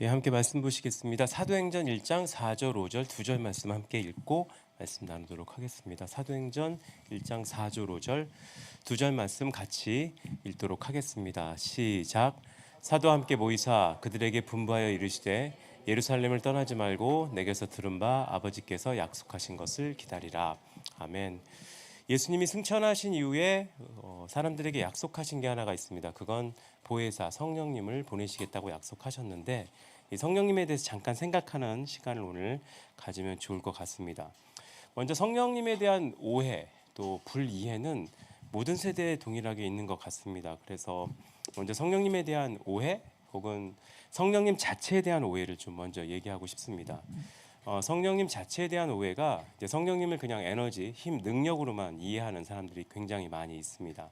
예, 함께 말씀 보시겠습니다. 사도행전 1장 4절, 5절 두 절 말씀 함께 읽고 말씀 나누도록 하겠습니다. 사도행전 1장 4절, 5절 두 절 말씀 같이 읽도록 하겠습니다. 시작. 사도와 함께 모이사 그들에게 분부하여 이르시되 예루살렘을 떠나지 말고 내게서 들은 바 아버지께서 약속하신 것을 기다리라. 아멘. 예수님이 승천하신 이후에 사람들에게 약속하신 게 하나가 있습니다. 그건 보혜사 성령님을 보내시겠다고 약속하셨는데 이 성령님에 대해서 잠깐 생각하는 시간을 오늘 가지면 좋을 것 같습니다. 먼저 성령님에 대한 오해 또 불이해는 모든 세대에 동일하게 있는 것 같습니다. 그래서 먼저 성령님에 대한 오해 혹은 성령님 자체에 대한 오해를 좀 먼저 얘기하고 싶습니다. 성령님 자체에 대한 오해가 이제 성령님을 그냥 에너지, 힘, 능력으로만 이해하는 사람들이 굉장히 많이 있습니다.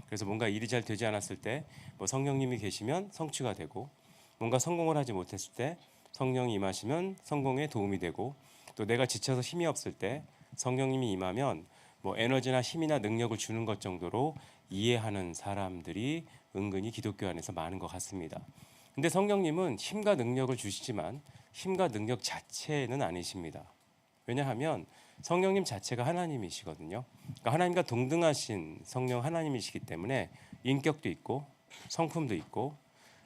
그래서 뭔가 일이 잘 되지 않았을 때 뭐 성령님이 계시면 성취가 되고 뭔가 성공을 하지 못했을 때 성령이 임하시면 성공에 도움이 되고 또 내가 지쳐서 힘이 없을 때 성령님이 임하면 뭐 에너지나 힘이나 능력을 주는 것 정도로 이해하는 사람들이 은근히 기독교 안에서 많은 것 같습니다. 근데 성령님은 힘과 능력을 주시지만 힘과 능력 자체는 아니십니다. 왜냐하면 성령님 자체가 하나님이시거든요. 그러니까 하나님과 동등하신 성령 하나님이시기 때문에 인격도 있고 성품도 있고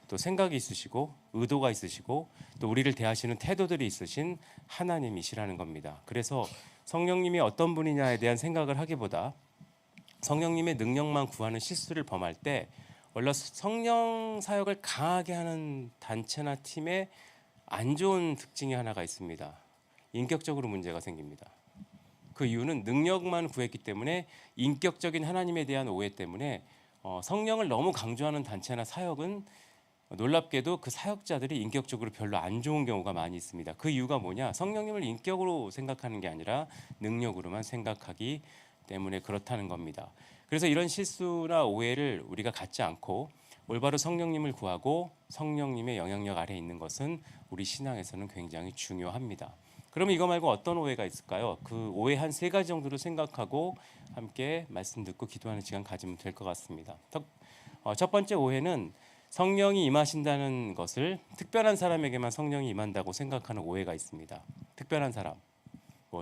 또 생각이 있으시고 의도가 있으시고 또 우리를 대하시는 태도들이 있으신 하나님이시라는 겁니다. 그래서 성령님이 어떤 분이냐에 대한 생각을 하기보다 성령님의 능력만 구하는 실수를 범할 때 원래 성령 사역을 강하게 하는 단체나 팀에 안 좋은 특징이 하나가 있습니다. 인격적으로 문제가 생깁니다. 그 이유는 능력만 구했기 때문에 인격적인 하나님에 대한 오해 때문에 성령을 너무 강조하는 단체나 사역은 놀랍게도 그 사역자들이 인격적으로 별로 안 좋은 경우가 많이 있습니다. 그 이유가 뭐냐? 성령님을 인격으로 생각하는 게 아니라 능력으로만 생각하기 때문에 그렇다는 겁니다. 그래서 이런 실수나 오해를 우리가 갖지 않고 올바로 성령님을 구하고 성령님의 영향력 아래에 있는 것은 우리 신앙에서는 굉장히 중요합니다. 그러면 이거 말고 어떤 오해가 있을까요? 그 오해 한 세 가지 정도로 생각하고 함께 말씀 듣고 기도하는 시간 가지면 될 것 같습니다. 첫 번째 오해는 성령이 임하신다는 것을 특별한 사람에게만 성령이 임한다고 생각하는 오해가 있습니다. 특별한 사람,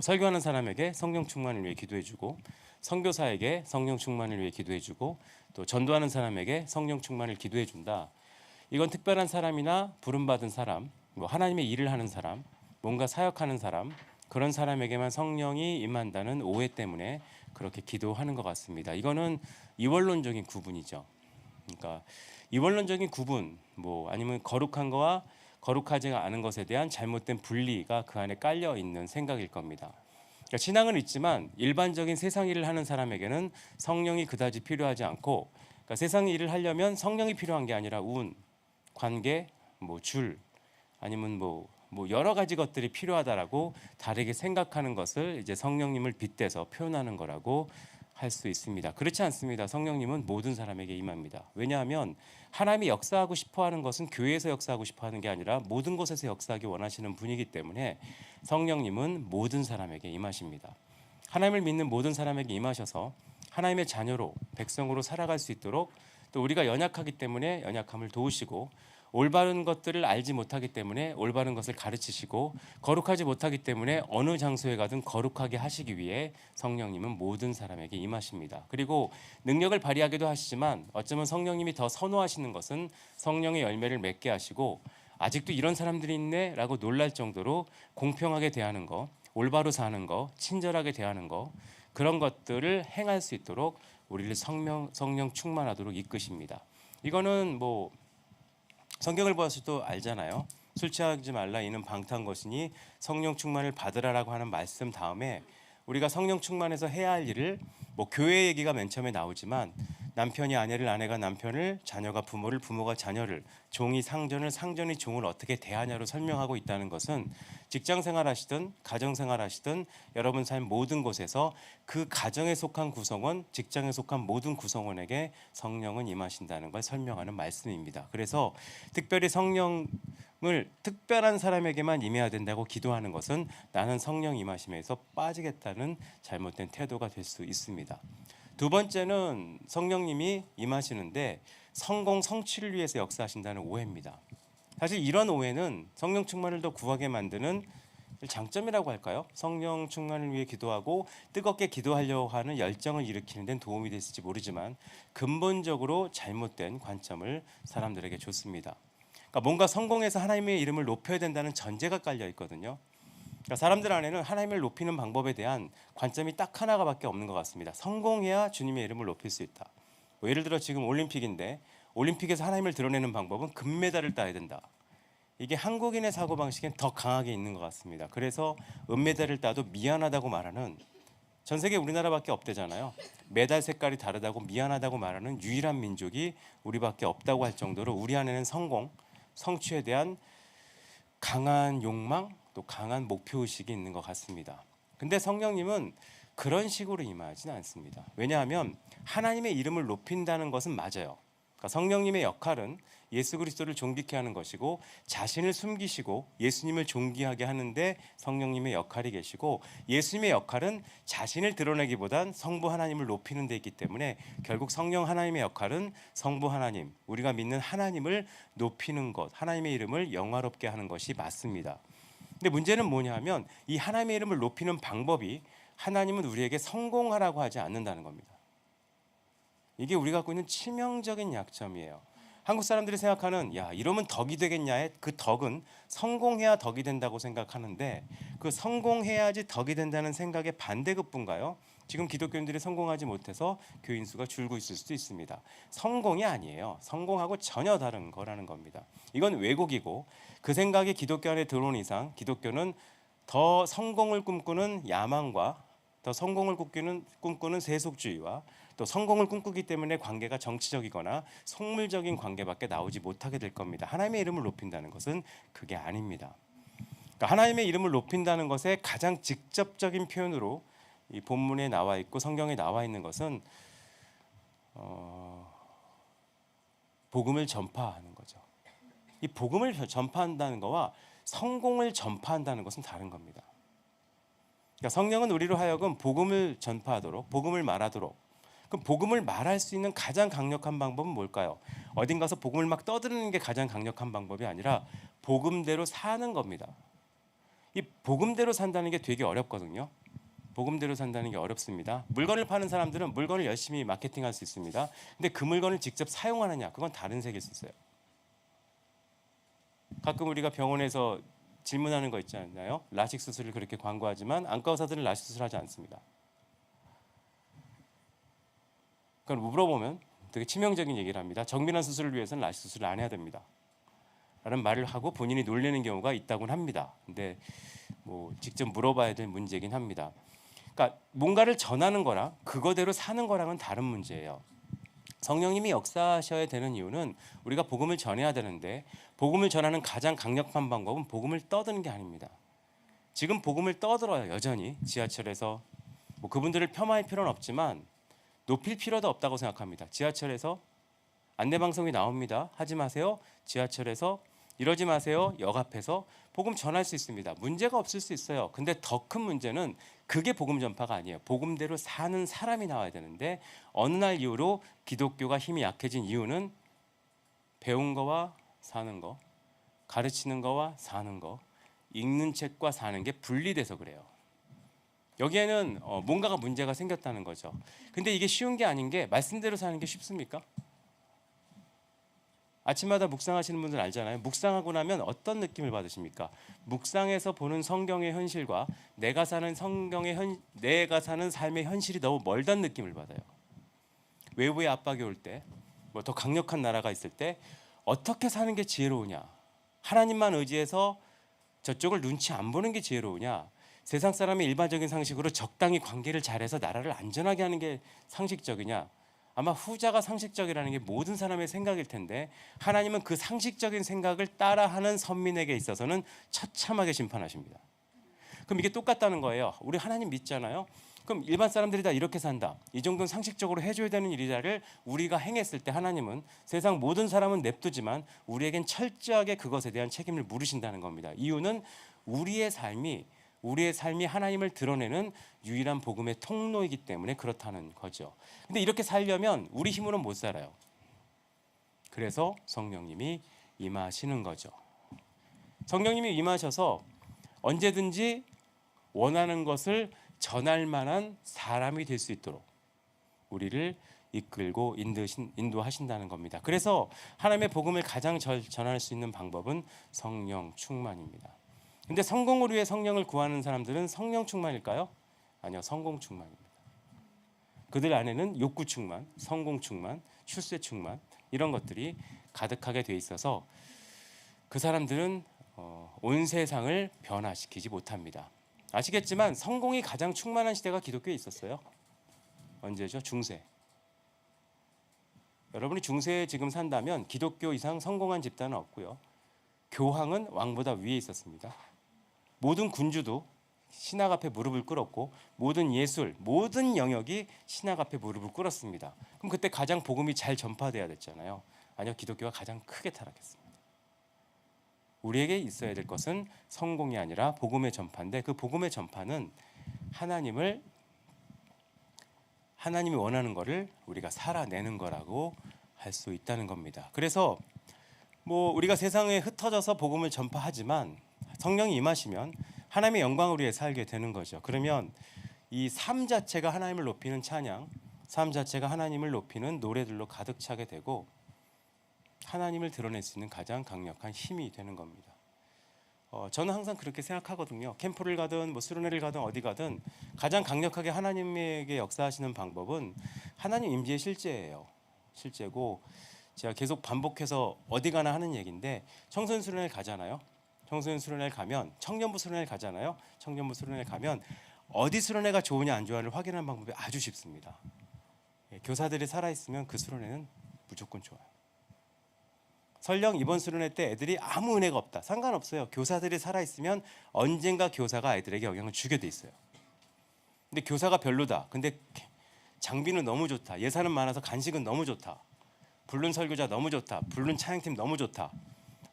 설교하는 사람에게 성령 충만을 위해 기도해주고 선교사에게 성령 충만을 위해 기도해주고 또 전도하는 사람에게 성령 충만을 기도해준다. 이건 특별한 사람이나 부름받은 사람, 하나님의 일을 하는 사람, 뭔가 사역하는 사람, 그런 사람에게만 성령이 임한다는 오해 때문에 그렇게 기도하는 것 같습니다. 이거는 이원론적인 구분이죠. 그러니까 이원론적인 구분, 아니면 거룩한 거와 거룩하지 않은 것에 대한 잘못된 분리가 그 안에 깔려 있는 생각일 겁니다. 그러니까 신앙은 있지만 일반적인 세상 일을 하는 사람에게는 성령이 그다지 필요하지 않고, 그러니까 세상 일을 하려면 성령이 필요한 게 아니라 운, 관계, 줄, 아니면 여러 가지 것들이 필요하다라고 다르게 생각하는 것을 이제 성령님을 빗대서 표현하는 거라고 할 수 있습니다. 그렇지 않습니다. 성령님은 모든 사람에게 임합니다. 왜냐하면 하나님이 역사하고 싶어하는 것은 교회에서 역사하고 싶어하는 게 아니라 모든 곳에서 역사하기 원하시는 분이기 때문에 성령님은 모든 사람에게 임하십니다. 하나님을 믿는 모든 사람에게 임하셔서 하나님의 자녀로 백성으로 살아갈 수 있도록, 또 우리가 연약하기 때문에 연약함을 도우시고 올바른 것들을 알지 못하기 때문에 올바른 것을 가르치시고 거룩하지 못하기 때문에 어느 장소에 가든 거룩하게 하시기 위해 성령님은 모든 사람에게 임하십니다. 그리고 능력을 발휘하기도 하시지만 어쩌면 성령님이 더 선호하시는 것은 성령의 열매를 맺게 하시고 아직도 이런 사람들이 있네 라고 놀랄 정도로 공평하게 대하는 거, 올바로 사는 거, 친절하게 대하는 거, 그런 것들을 행할 수 있도록 우리를 성령 충만하도록 이끄십니다. 이거는 성경을 보아서도 알잖아요. 술 취하지 말라 이는 방탕 것이니 성령 충만을 받으라라고 하는 말씀 다음에 우리가 성령 충만해서 해야 할 일을, 교회 얘기가 맨 처음에 나오지만 남편이 아내를, 아내가 남편을, 자녀가 부모를, 부모가 자녀를, 종이 상전을, 상전이 종을 어떻게 대하냐로 설명하고 있다는 것은 직장 생활하시든 가정 생활하시든 여러분 삶 모든 곳에서 그 가정에 속한 구성원, 직장에 속한 모든 구성원에게 성령은 임하신다는 걸 설명하는 말씀입니다. 그래서 특별히 성령을 특별한 사람에게만 임해야 된다고 기도하는 것은 나는 성령 임하심에서 빠지겠다는 잘못된 태도가 될 수 있습니다. 두 번째는 성령님이 임하시는데 성공 성취를 위해서 역사하신다는 오해입니다. 사실 이런 오해는 성령 충만을 더 구하게 만드는 장점이라고 할까요? 성령 충만을 위해 기도하고 뜨겁게 기도하려고 하는 열정을 일으키는 데는 도움이 됐을지 모르지만 근본적으로 잘못된 관점을 사람들에게 줬습니다. 그러니까 뭔가 성공해서 하나님의 이름을 높여야 된다는 전제가 깔려 있거든요. 그러니까 사람들 안에는 하나님을 높이는 방법에 대한 관점이 딱 하나가밖에 없는 것 같습니다. 성공해야 주님의 이름을 높일 수 있다. 뭐 예를 들어 지금 올림픽인데 올림픽에서 하나님을 드러내는 방법은 금메달을 따야 된다. 이게 한국인의 사고방식엔 더 강하게 있는 것 같습니다. 그래서 은메달을 따도 미안하다고 말하는, 전 세계 우리나라밖에 없대잖아요. 메달 색깔이 다르다고 미안하다고 말하는 유일한 민족이 우리밖에 없다고 할 정도로 우리 안에는 성공, 성취에 대한 강한 욕망, 또 강한 목표의식이 있는 것 같습니다. 근데 성령님은 그런 식으로 임하지는 않습니다. 왜냐하면 하나님의 이름을 높인다는 것은 맞아요. 그러니까 성령님의 역할은 예수 그리스도를 존귀케 하는 것이고 자신을 숨기시고 예수님을 존귀하게 하는데 성령님의 역할이 계시고, 예수님의 역할은 자신을 드러내기보단 성부 하나님을 높이는 데 있기 때문에 결국 성령 하나님의 역할은 성부 하나님, 우리가 믿는 하나님을 높이는 것, 하나님의 이름을 영화롭게 하는 것이 맞습니다. 근데 문제는 뭐냐면 이 하나님의 이름을 높이는 방법이 하나님은 우리에게 성공하라고 하지 않는다는 겁니다. 이게 우리가 갖고 있는 치명적인 약점이에요. 한국 사람들이 생각하는 야 이러면 덕이 되겠냐에 그 덕은 성공해야 덕이 된다고 생각하는데, 그 성공해야지 덕이 된다는 생각의 반대급부인가요? 지금 기독교인들이 성공하지 못해서 교인 수가 줄고 있을 수도 있습니다. 성공이 아니에요. 성공하고 전혀 다른 거라는 겁니다. 이건 왜곡이고, 그 생각이 기독교 안에 들어온 이상 기독교는 더 성공을 꿈꾸는 야망과 더 성공을 꿈꾸는 세속주의와 또 성공을 꿈꾸기 때문에 관계가 정치적이거나 속물적인 관계밖에 나오지 못하게 될 겁니다. 하나님의 이름을 높인다는 것은 그게 아닙니다. 그러니까 하나님의 이름을 높인다는 것의 가장 직접적인 표현으로 이 본문에 나와 있고 성경에 나와 있는 것은 복음을 전파하는 거죠. 이 복음을 전파한다는 것과 성공을 전파한다는 것은 다른 겁니다. 그러니까 성령은 우리로 하여금 복음을 전파하도록, 복음을 말하도록. 그럼 복음을 말할 수 있는 가장 강력한 방법은 뭘까요? 어딘 가서 복음을 막 떠드는 게 가장 강력한 방법이 아니라 복음대로 사는 겁니다. 이 복음대로 산다는 게 되게 어렵거든요. 복음대로 산다는 게 어렵습니다. 물건을 파는 사람들은 물건을 열심히 마케팅할 수 있습니다. 근데 그 물건을 직접 사용하느냐, 그건 다른 세계일 수 있어요. 가끔 우리가 병원에서 질문하는 거 있지 않나요? 라식 수술을 그렇게 광고하지만 안과 의사들은 라식 수술하지 않습니다. 그걸 물어보면 되게 치명적인 얘기를 합니다. 정밀한 수술을 위해서는 라식 수술을 안 해야 됩니다. 라는 말을 하고 본인이 놀리는 경우가 있다고는 합니다. 근데 뭐 직접 물어봐야 될 문제긴 합니다. 그러니까 뭔가를 전하는 거랑 그거대로 사는 거랑은 다른 문제예요. 성령님이 역사하셔야 되는 이유는 우리가 복음을 전해야 되는데, 복음을 전하는 가장 강력한 방법은 복음을 떠드는 게 아닙니다. 지금 복음을 떠들어요. 여전히 지하철에서. 뭐 그분들을 폄하할 필요는 없지만 높일 필요도 없다고 생각합니다. 지하철에서 안내방송이 나옵니다. 하지 마세요. 지하철에서 이러지 마세요. 역 앞에서 복음 전할 수 있습니다. 문제가 없을 수 있어요. 근데 더 큰 문제는 그게 복음 전파가 아니에요. 복음대로 사는 사람이 나와야 되는데, 어느 날 이후로 기독교가 힘이 약해진 이유는 배운 거와 사는 거, 가르치는 거와 사는 거, 읽는 책과 사는 게 분리돼서 그래요. 여기에는 뭔가가 문제가 생겼다는 거죠. 근데 이게 쉬운 게 아닌 게, 말씀대로 사는 게 쉽습니까? 아침마다 묵상하시는 분들 알잖아요. 묵상하고 나면 어떤 느낌을 받으십니까? 묵상에서 보는 성경의 현실과 내가 사는 삶의 현실이 너무 멀다는 느낌을 받아요. 외부의 압박이 올 때, 뭐 더 강력한 나라가 있을 때 어떻게 사는 게 지혜로우냐? 하나님만 의지해서 저쪽을 눈치 안 보는 게 지혜로우냐? 세상 사람의 일반적인 상식으로 적당히 관계를 잘해서 나라를 안전하게 하는 게 상식적이냐? 아마 후자가 상식적이라는 게 모든 사람의 생각일 텐데, 하나님은 그 상식적인 생각을 따라하는 선민에게 있어서는 처참하게 심판하십니다. 그럼 이게 똑같다는 거예요. 우리 하나님 믿잖아요. 그럼 일반 사람들이 다 이렇게 산다, 이 정도는 상식적으로 해줘야 되는 일이다를 우리가 행했을 때 하나님은 세상 모든 사람은 냅두지만 우리에겐 철저하게 그것에 대한 책임을 물으신다는 겁니다. 이유는 우리의 삶이 하나님을 드러내는 유일한 복음의 통로이기 때문에 그렇다는 거죠. 근데 이렇게 살려면 우리 힘으로는 못 살아요. 그래서 성령님이 임하시는 거죠. 성령님이 임하셔서 언제든지 원하는 것을 전할 만한 사람이 될 수 있도록 우리를 이끌고 인도하신다는 겁니다. 그래서 하나님의 복음을 가장 전할 수 있는 방법은 성령 충만입니다. 근데 성공을 위해 성령을 구하는 사람들은 성령 충만일까요? 아니요, 성공 충만입니다. 그들 안에는 욕구 충만, 성공 충만, 출세 충만 이런 것들이 가득하게 돼 있어서 그 사람들은 온 세상을 변화시키지 못합니다. 아시겠지만 성공이 가장 충만한 시대가 기독교에 있었어요. 언제죠? 중세. 여러분이 중세에 지금 산다면 기독교 이상 성공한 집단은 없고요. 교황은 왕보다 위에 있었습니다. 모든 군주도 신학 앞에 무릎을 꿇었고 모든 예술, 모든 영역이 신학 앞에 무릎을 꿇었습니다. 그럼 그때 가장 복음이 잘 전파돼야 됐잖아요. 아니요, 기독교가 가장 크게 타락했습니다. 우리에게 있어야 될 것은 성공이 아니라 복음의 전파인데 그 복음의 전파는 하나님이 원하는 것을 우리가 살아내는 거라고 할 수 있다는 겁니다. 그래서 우리가 세상에 흩어져서 복음을 전파하지만 성령이 임하시면 하나님의 영광을 위해 살게 되는 거죠. 그러면 이 삶 자체가 하나님을 높이는 찬양, 삶 자체가 하나님을 높이는 노래들로 가득 차게 되고 하나님을 드러낼 수 있는 가장 강력한 힘이 되는 겁니다. 저는 항상 그렇게 생각하거든요. 캠프를 가든 수련회를 가든 어디 가든 가장 강력하게 하나님에게 역사하시는 방법은 하나님 임재의 실제고 제가 계속 반복해서 어디 가나 하는 얘기인데 청소년 수련회를 가잖아요. 청소년 수련회를 가면 청년부 수련회를 가잖아요. 청년부 수련회를 가면 어디 수련회가 좋으냐 안 좋아를 확인하는 방법이 아주 쉽습니다. 교사들이 살아있으면 그 수련회는 무조건 좋아요. 설령 이번 수련회 때 애들이 아무 은혜가 없다. 상관없어요. 교사들이 살아있으면 언젠가 교사가 애들에게 영향을 주게 돼 있어요. 근데 교사가 별로다. 근데 장비는 너무 좋다. 예산은 많아서 간식은 너무 좋다. 부른 설교자 너무 좋다. 부른 찬양팀 너무 좋다.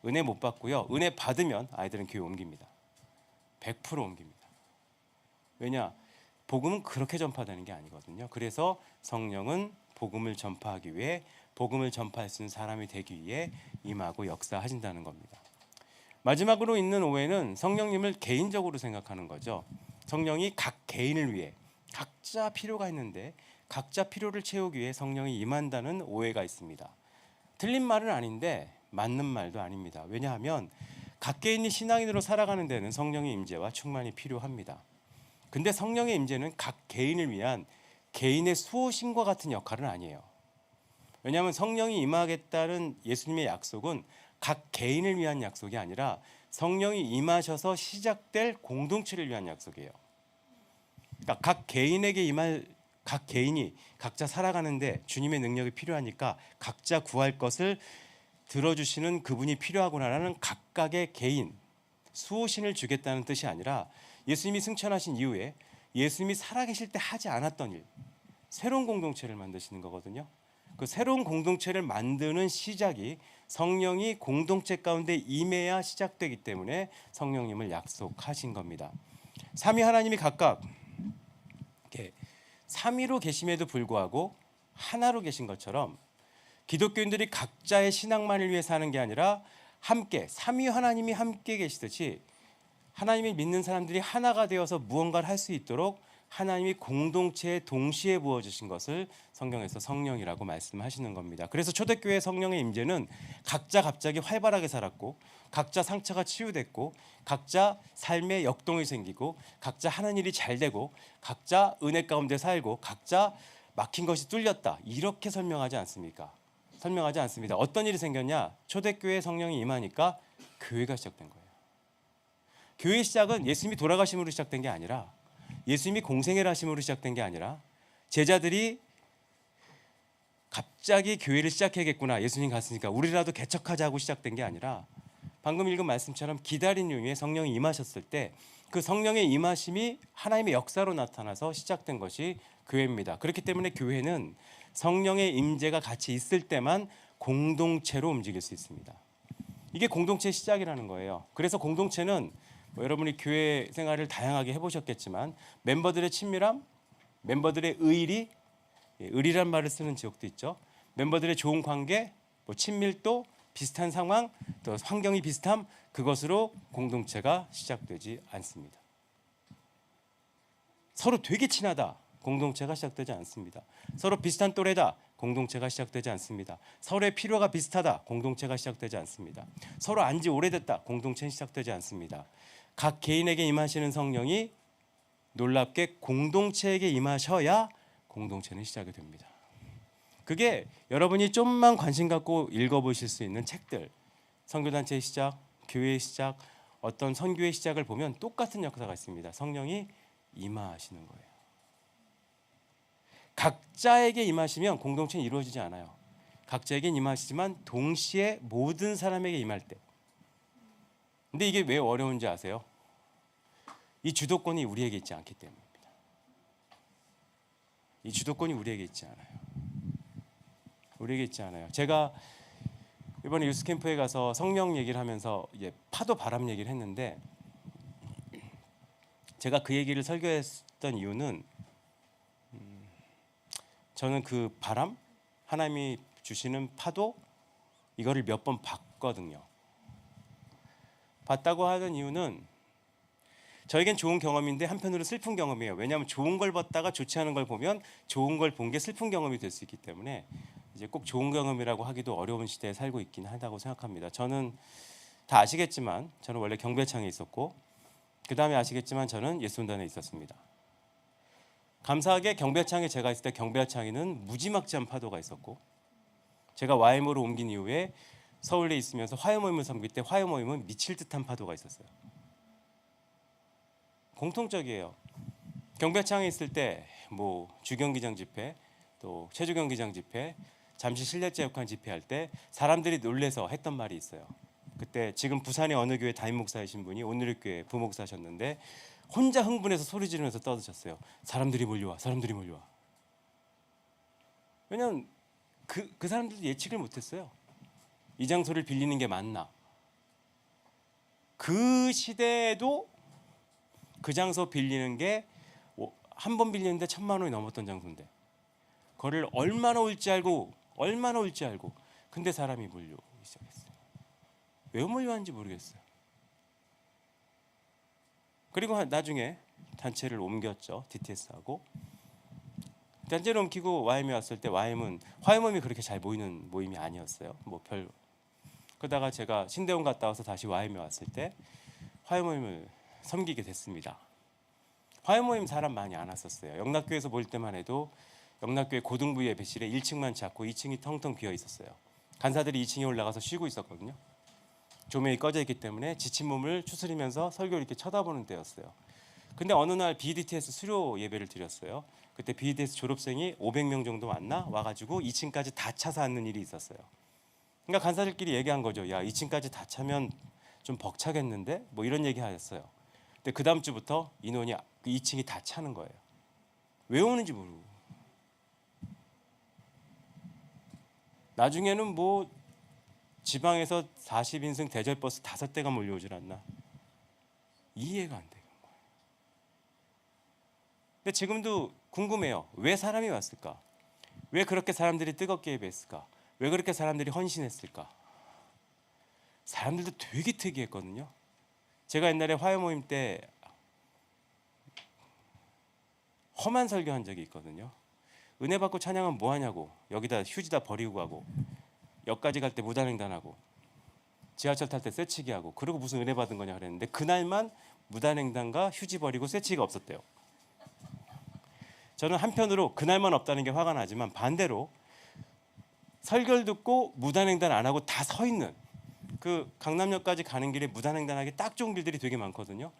은혜 못 받고요. 은혜 받으면 아이들은 교회 옮깁니다. 100% 옮깁니다. 왜냐? 복음은 그렇게 전파되는 게 아니거든요. 그래서 성령은 복음을 전파하기 위해 복음을 전파할 수 있는 사람이 되기 위해 임하고 역사하신다는 겁니다. 마지막으로 있는 오해는 성령님을 개인적으로 생각하는 거죠. 성령이 각 개인을 위해 각자 필요가 있는데 각자 필요를 채우기 위해 성령이 임한다는 오해가 있습니다. 틀린 말은 아닌데 맞는 말도 아닙니다. 왜냐하면 각 개인이 신앙인으로 살아가는 데는 성령의 임재와 충만이 필요합니다. 근데 성령의 임재는 각 개인을 위한 개인의 수호신과 같은 역할은 아니에요. 왜냐하면 성령이 임하겠다는 예수님의 약속은 각 개인을 위한 약속이 아니라 성령이 임하셔서 시작될 공동체를 위한 약속이에요. 그러니까 각 개인이 각자 살아가는데 주님의 능력이 필요하니까 각자 구할 것을 들어주시는 그분이 필요하구나라는 각각의 개인 수호신을 주겠다는 뜻이 아니라 예수님이 승천하신 이후에 예수님이 살아계실 때 하지 않았던 일, 새로운 공동체를 만드시는 거거든요. 그 새로운 공동체를 만드는 시작이 성령이 공동체 가운데 임해야 시작되기 때문에 성령님을 약속하신 겁니다. 삼위 하나님이 각각 이렇게 삼위로 계심에도 불구하고 하나로 계신 것처럼 기독교인들이 각자의 신앙만을 위해 사는 게 아니라 함께 삼위 하나님이 함께 계시듯이 하나님을 믿는 사람들이 하나가 되어서 무언가를 할 수 있도록 하나님이 공동체에 동시에 부어주신 것을 성경에서 성령이라고 말씀하시는 겁니다. 그래서 초대교회 성령의 임재는 각자 갑자기 활발하게 살았고 각자 상처가 치유됐고 각자 삶에 역동이 생기고 각자 하는 일이 잘 되고 각자 은혜 가운데 살고 각자 막힌 것이 뚫렸다. 이렇게 설명하지 않습니까? 설명하지 않습니다. 어떤 일이 생겼냐? 초대교회 성령이 임하니까 교회가 시작된 거예요. 교회의 시작은 예수님이 돌아가심으로 시작된 게 아니라 예수님이 공생애를 하심으로 시작된 게 아니라 제자들이 갑자기 교회를 시작해야겠구나. 예수님 갔으니까 우리라도 개척하자고 시작된 게 아니라 방금 읽은 말씀처럼 기다린 이후에 성령이 임하셨을 때 그 성령의 임하심이 하나님의 역사로 나타나서 시작된 것이 교회입니다. 그렇기 때문에 교회는 성령의 임재가 같이 있을 때만 공동체로 움직일 수 있습니다. 이게 공동체의 시작이라는 거예요. 그래서 공동체는 여러분이 교회 생활을 다양하게 해보셨겠지만 멤버들의 친밀함, 멤버들의 의리란 말을 쓰는 지역도 있죠. 멤버들의 좋은 관계, 친밀도, 비슷한 상황, 또 환경이 비슷함, 그것으로 공동체가 시작되지 않습니다. 서로 되게 친하다. 공동체가 시작되지 않습니다. 서로 비슷한 또래다. 공동체가 시작되지 않습니다. 서로의 필요가 비슷하다. 공동체가 시작되지 않습니다. 서로 안지 오래됐다. 공동체는 시작되지 않습니다. 각 개인에게 임하시는 성령이 놀랍게 공동체에게 임하셔야 공동체는 시작이 됩니다. 그게 여러분이 좀만 관심 갖고 읽어보실 수 있는 책들, 선교단체의 시작, 교회의 시작, 어떤 선교의 시작을 보면 똑같은 역사가 있습니다. 성령이 임하시는 거예요. 각자에게 임하시면 공동체는 이루어지지 않아요. 각자에게 임하시지만 동시에 모든 사람에게 임할 때. 근데 이게 왜 어려운지 아세요? 이 주도권이 우리에게 있지 않기 때문입니다. 이 주도권이 우리에게 있지 않아요. 우리에게 있지 않아요. 제가 이번에 유스캠프에 가서 성령 얘기를 하면서 파도 바람 얘기를 했는데, 제가 그 얘기를 설교했던 이유는 저는 그 바람, 하나님이 주시는 파도, 이거를 몇 번 봤거든요. 봤다고 하는 이유는 저에겐 좋은 경험인데 한편으로 슬픈 경험이에요. 왜냐하면 좋은 걸 봤다가 좋지 않은 걸 보면 좋은 걸 본 게 슬픈 경험이 될 수 있기 때문에 이제 꼭 좋은 경험이라고 하기도 어려운 시대에 살고 있긴 하다고 생각합니다. 저는 다 아시겠지만 저는 원래 경배창에 있었고, 그 다음에 아시겠지만 저는 예수원단에 있었습니다. 감사하게 경배창에 제가 있을 때 경배창에는 무지막지한 파도가 있었고, 제가 YM으로 옮긴 이후에 서울에 있으면서 화요모임을 섬길 때 화요모임은 미칠 듯한 파도가 있었어요. 공통적이에요. 경배창에 있을 때 뭐 주경기장 집회, 또 체주경기장 집회, 잠시 실내체육관 집회할 때 사람들이 놀래서 했던 말이 있어요. 그때 지금 부산의 어느 교회 담임 목사이신 분이 오늘교회 부목사셨는데 혼자 흥분해서 소리 지르면서 떠드셨어요. 사람들이 몰려와, 사람들이 몰려와. 왜냐하면 그 사람들도 예측을 못했어요. 이 장소를 빌리는 게 맞나? 그 시대에도 그 장소 빌리는 게 한 번 빌리는데 1,000만 원이 넘었던 장소인데, 그거를 얼마나 올지 알고 근데 사람이 몰려오기 시작했어요. 왜 몰려왔는지 모르겠어요. 그리고 나중에 단체를 옮겼죠. DTS하고 단체를 옮기고 YM에 왔을 때 YM은 화요모임이 그렇게 잘 모이는 모임이 아니었어요. 그러다가 제가 신대원 갔다 와서 다시 YM에 왔을 때 화요모임을 섬기게 됐습니다. 화요모임 사람 많이 안 왔었어요. 영락교에서 볼 때만 해도 영락교회 고등부 예배실에 1층만 잡고 2층이 텅텅 비어 있었어요. 간사들이 2층에 올라가서 쉬고 있었거든요. 조명이 꺼져 있기 때문에 지친 몸을 추스리면서 설교를 이렇게 쳐다보는 때였어요. 근데 어느 날 BDTS 수료 예배를 드렸어요. 그때 BDTS 졸업생이 500명 정도 와가지고 2층까지 다 차서 앉는 일이 있었어요. 그러니까 간사들끼리 얘기한 거죠. 야, 2층까지 다 차면 좀 벅차겠는데? 뭐 이런 얘기 하셨어요. 근데 그 다음 주부터 인원이 2층이 다 차는 거예요. 왜 오는지 모르고. 나중에는 뭐 지방에서 40인승 대절버스 5대가 몰려오질 않나. 이해가 안 되는 거예요. 근데 지금도 궁금해요. 왜 사람이 왔을까? 왜 그렇게 사람들이 뜨겁게 예배했을까? 왜 그렇게 사람들이 헌신했을까? 사람들도 되게 특이했거든요. 제가 옛날에 화요 모임 때 험한 설교한 적이 있거든요. 은혜 받고 찬양은 뭐 하냐고, 여기다 휴지다 버리고 가고, 역까지 갈 때 무단횡단하고, 지하철 탈 때 쇠치기 하고, 그리고 무슨 은혜 받은 거냐 그랬는데 그날만 무단횡단과 휴지 버리고 쇠치기가 없었대요. 저는 한편으로 그날만 없다는 게 화가 나지만 반대로 설교를 듣고 무단횡단 안 하고 다 서 있는, 그 강남역까지 가는 길에 무단횡단하기 딱 좋은 길들이 되게 많거든요.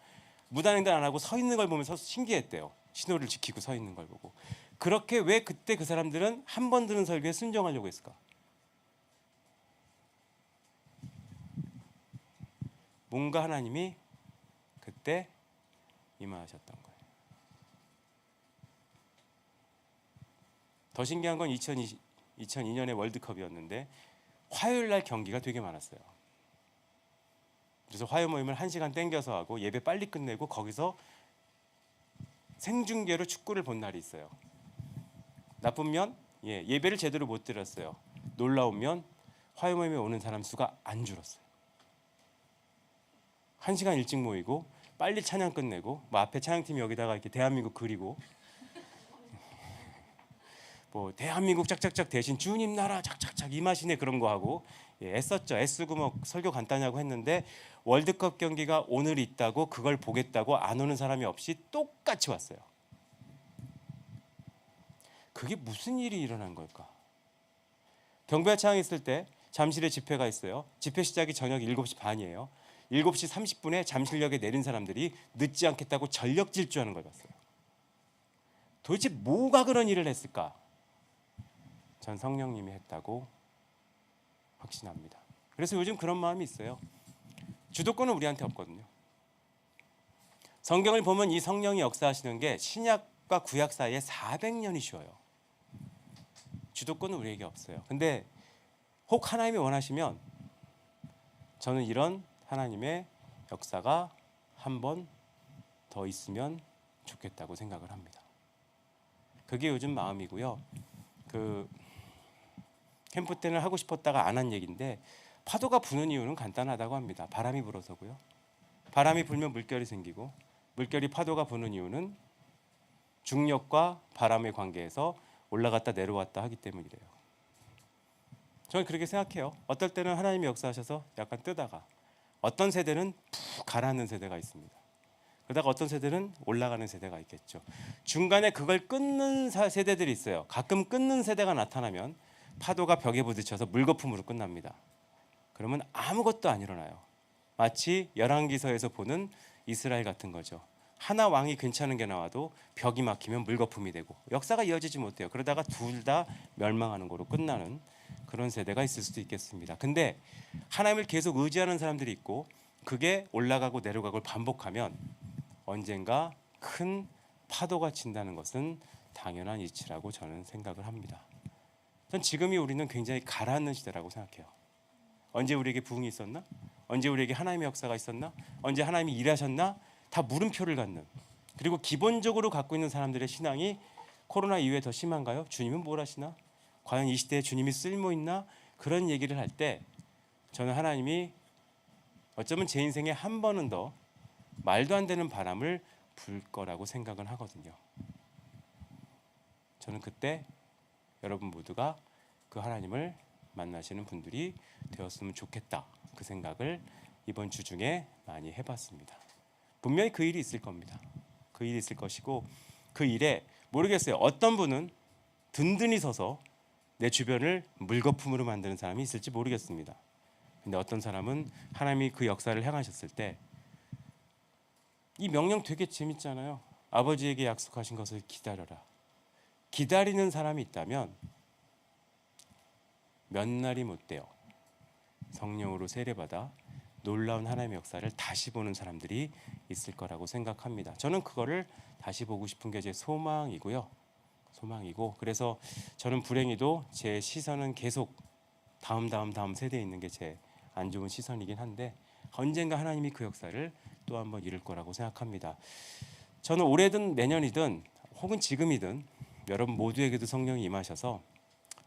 무단횡단 안 하고 서 있는 걸 보면서 신기했대요. 신호를 지키고 서 있는 걸 보고. 그렇게 왜 그때 그 사람들은 한 번 들은 설교에 순종하려고 했을까? 뭔가 하나님이 그때 임하셨던 거예요. 더 신기한 건 2002년에 월드컵이었는데 화요일 날 경기가 되게 많았어요. 그래서 화요 모임을 1시간 땡겨서 하고 예배 빨리 끝내고 거기서 생중계로 축구를 본 날이 있어요. 나쁜 면 예배를 제대로 못 드렸어요. 놀라운 면 화요 모임에 오는 사람 수가 안 줄었어요. 1시간 일찍 모이고 빨리 찬양 끝내고 뭐 앞에 찬양팀이 여기다가 이렇게 대한민국 그리고 뭐 대한민국 짝짝짝 대신 주님 나라 짝짝짝 임하시네 그런 거 하고 애썼죠. 애쓰고 뭐 설교 간단하고 했는데 월드컵 경기가 오늘 있다고 그걸 보겠다고 안 오는 사람이 없이 똑같이 왔어요. 그게 무슨 일이 일어난 걸까? 경배찬양 있을 때 잠실에 집회가 있어요. 집회 시작이 저녁 7시 반이에요. 7시 30분에 잠실역에 내린 사람들이 늦지 않겠다고 전력 질주하는 걸 봤어요. 도대체 뭐가 그런 일을 했을까? 전 성령님이 했다고 확신합니다. 그래서 요즘 그런 마음이 있어요. 주도권은 우리한테 없거든요. 성경을 보면 이 성령이 역사하시는 게 신약과 구약 사이에 400년이 쉬어요. 주도권은 우리에게 없어요. 근데 혹 하나님이 원하시면 저는 이런 하나님의 역사가 한 번 더 있으면 좋겠다고 생각을 합니다. 그게 요즘 마음이고요. 캠프 때는 하고 싶었다가 안 한 얘기인데 파도가 부는 이유는 간단하다고 합니다. 바람이 불어서고요. 바람이 불면 물결이 생기고 물결이 파도가 부는 이유는 중력과 바람의 관계에서 올라갔다 내려왔다 하기 때문이래요. 저는 그렇게 생각해요. 어떨 때는 하나님이 역사하셔서 약간 뜨다가 어떤 세대는 푹 가라앉는 세대가 있습니다. 그러다가 어떤 세대는 올라가는 세대가 있겠죠. 중간에 그걸 끊는 세대들이 있어요. 가끔 끊는 세대가 나타나면 파도가 벽에 부딪혀서 물거품으로 끝납니다. 그러면 아무것도 안 일어나요. 마치 열왕기서에서 보는 이스라엘 같은 거죠. 하나 왕이 괜찮은 게 나와도 벽이 막히면 물거품이 되고 역사가 이어지지 못해요. 그러다가 둘 다 멸망하는 거로 끝나는 그런 세대가 있을 수도 있겠습니다. 근데 하나님을 계속 의지하는 사람들이 있고 그게 올라가고 내려가고 반복하면 언젠가 큰 파도가 친다는 것은 당연한 이치라고 저는 생각을 합니다. 전 지금이 우리는 굉장히 가라앉는 시대라고 생각해요. 언제 우리에게 부흥이 있었나? 언제 우리에게 하나님의 역사가 있었나? 언제 하나님이 일하셨나? 다 물음표를 갖는, 그리고 기본적으로 갖고 있는 사람들의 신앙이 코로나 이후에 더 심한가요? 주님은 뭘 하시나? 과연 이 시대에 주님이 쓸모 있나? 그런 얘기를 할 때 저는 하나님이 어쩌면 제 인생에 한 번은 더 말도 안 되는 바람을 불 거라고 생각은 하거든요. 저는 그때 여러분 모두가 그 하나님을 만나시는 분들이 되었으면 좋겠다, 그 생각을 이번 주 중에 많이 해봤습니다. 분명히 그 일이 있을 겁니다. 그 일이 있을 것이고 그 일에 모르겠어요. 어떤 분은 든든히 서서 내 주변을 물거품으로 만드는 사람이 있을지 모르겠습니다. 근데 어떤 사람은 하나님이 그 역사를 행하셨을 때 이 명령 되게 재밌잖아요. 아버지에게 약속하신 것을 기다려라. 기다리는 사람이 있다면 몇 날이 못 돼요. 성령으로 세례받아 놀라운 하나님의 역사를 다시 보는 사람들이 있을 거라고 생각합니다. 저는 그거를 다시 보고 싶은 게 제 소망이고요. 소망이고 그래서 저는 불행히도 제 시선은 계속 다음 세대에 있는 게 제 안 좋은 시선이긴 한데 언젠가 하나님이 그 역사를 또 한번 이룰 거라고 생각합니다. 저는 올해든 내년이든 혹은 지금이든 여러분 모두에게도 성령이 임하셔서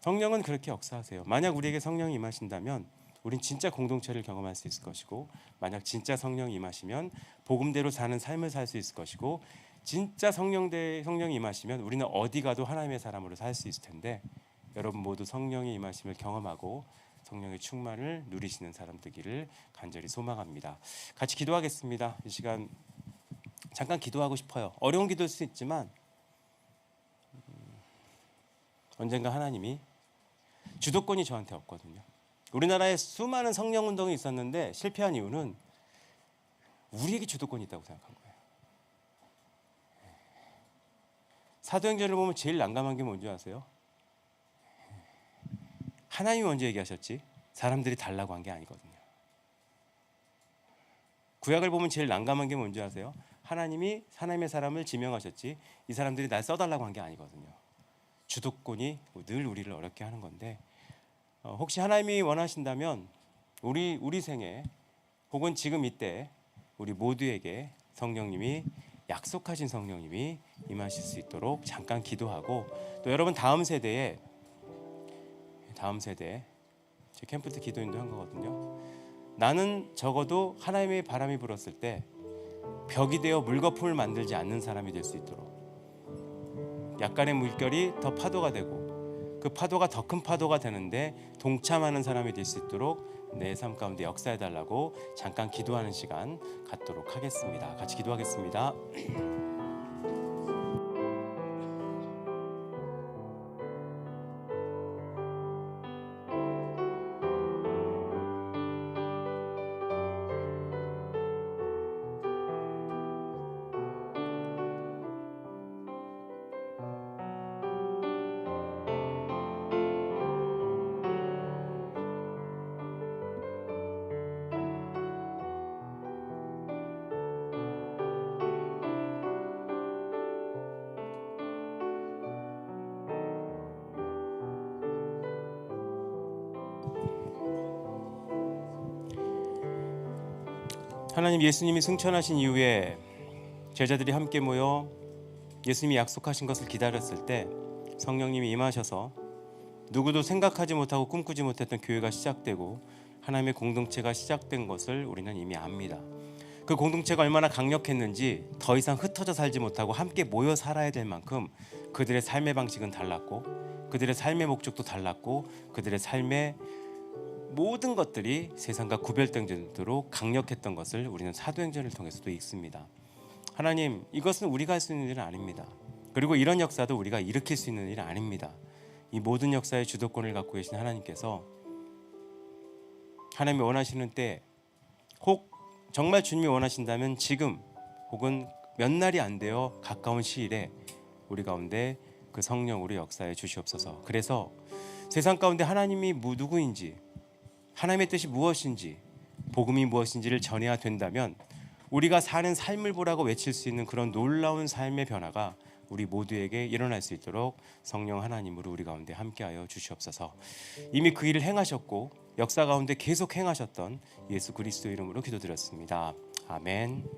성령은 그렇게 역사하세요. 만약 우리에게 성령이 임하신다면 우린 진짜 공동체를 경험할 수 있을 것이고 만약 진짜 성령이 임하시면 복음대로 사는 삶을 살 수 있을 것이고 진짜 성령이 임하시면 우리는 어디 가도 하나님의 사람으로 살 수 있을 텐데 여러분 모두 성령의 임하심을 경험하고 성령의 충만을 누리시는 사람 되기를 간절히 소망합니다. 같이 기도하겠습니다. 이 시간 잠깐 기도하고 싶어요. 어려운 기도일 수 있지만 언젠가 하나님이 주도권이 저한테 없거든요. 우리나라에 수많은 성령 운동이 있었는데 실패한 이유는 우리에게 주도권이 있다고 생각한 거예요. 사도행전을 보면 제일 난감한 게 뭔지 아세요? 하나님이 먼저 얘기하셨지 사람들이 달라고 한 게 아니거든요. 구약을 보면 제일 난감한 게 뭔지 아세요? 하나님이 하나님의 사람을 지명하셨지 이 사람들이 날 써달라고 한 게 아니거든요. 주도권이 늘 우리를 어렵게 하는 건데 혹시 하나님이 원하신다면 우리 생에 혹은 지금 이때 우리 모두에게 성령님이 약속하신 성령님이 임하실 수 있도록 잠깐 기도하고 또 여러분 다음 세대에 제 캠프 때 기도인도 한 거거든요. 나는 적어도 하나님의 바람이 불었을 때 벽이 되어 물거품을 만들지 않는 사람이 될 수 있도록, 약간의 물결이 더 파도가 되고 그 파도가 더 큰 파도가 되는데 동참하는 사람이 될 수 있도록 내 삶 가운데 역사해 달라고 잠깐 기도하는 시간 갖도록 하겠습니다. 같이 기도하겠습니다. 하나님, 예수님이 승천하신 이후에 제자들이 함께 모여 예수님이 약속하신 것을 기다렸을 때 성령님이 임하셔서 누구도 생각하지 못하고 꿈꾸지 못했던 교회가 시작되고 하나님의 공동체가 시작된 것을 우리는 이미 압니다. 그 공동체가 얼마나 강력했는지 더 이상 흩어져 살지 못하고 함께 모여 살아야 될 만큼 그들의 삶의 방식은 달랐고 그들의 삶의 목적도 달랐고 그들의 삶의 모든 것들이 세상과 구별되도록 강력했던 것을 우리는 사도행전을 통해서도 읽습니다. 하나님, 이것은 우리가 할 수 있는 일은 아닙니다. 그리고 이런 역사도 우리가 일으킬 수 있는 일은 아닙니다. 이 모든 역사의 주도권을 갖고 계신 하나님께서 하나님이 원하시는 때, 혹 정말 주님이 원하신다면 지금 혹은 몇 날이 안 되어 가까운 시일에 우리 가운데 그 성령으로 역사해 주시옵소서. 그래서 세상 가운데 하나님이 누구인지, 하나님의 뜻이 무엇인지, 복음이 무엇인지를 전해야 된다면 우리가 사는 삶을 보라고 외칠 수 있는 그런 놀라운 삶의 변화가 우리 모두에게 일어날 수 있도록 성령 하나님으로 우리 가운데 함께하여 주시옵소서. 이미 그 일을 행하셨고 역사 가운데 계속 행하셨던 예수 그리스도 이름으로 기도드렸습니다. 아멘.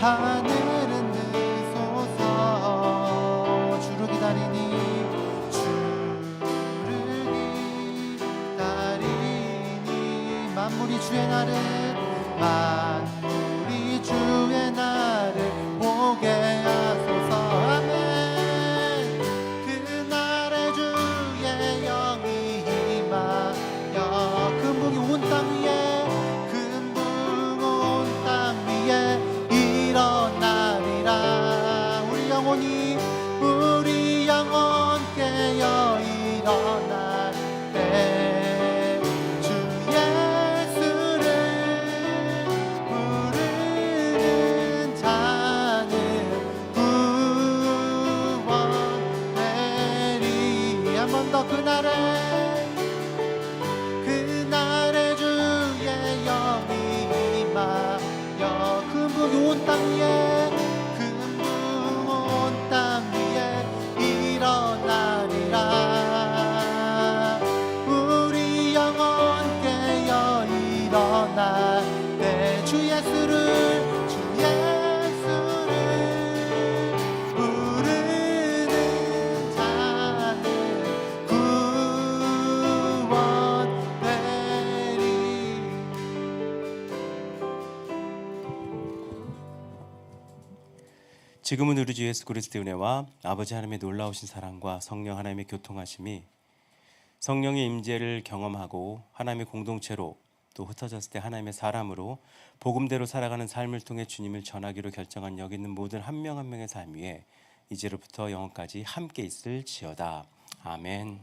하늘은 느소서. 주를 기다리니 만물이 주의 날을 보게 하소서. 아멘. 그날에 주의 영이 임하여 금붕이 온 땅 위에 일어나리라. 우리 영혼이 그날에 주의 영이 임하여 금붕이 온 땅 위에 금붕 온 땅 위에 일어나리라. 우리 영혼 깨어 일어나 내 주 예수를 부르는 자는 구원되리. 지금은 우리 주 예수 그리스도의 은혜와 아버지 하나님의 놀라우신 사랑과 성령 하나님의 교통하심이 성령의 임재를 경험하고 하나님의 공동체로 또 흩어졌을 때 하나님의 사람으로 복음대로 살아가는 삶을 통해 주님을 전하기로 결정한 여기 있는 모든 한 명 한 명의 삶 위에 이제로부터 영원까지 함께 있을지어다. 아멘.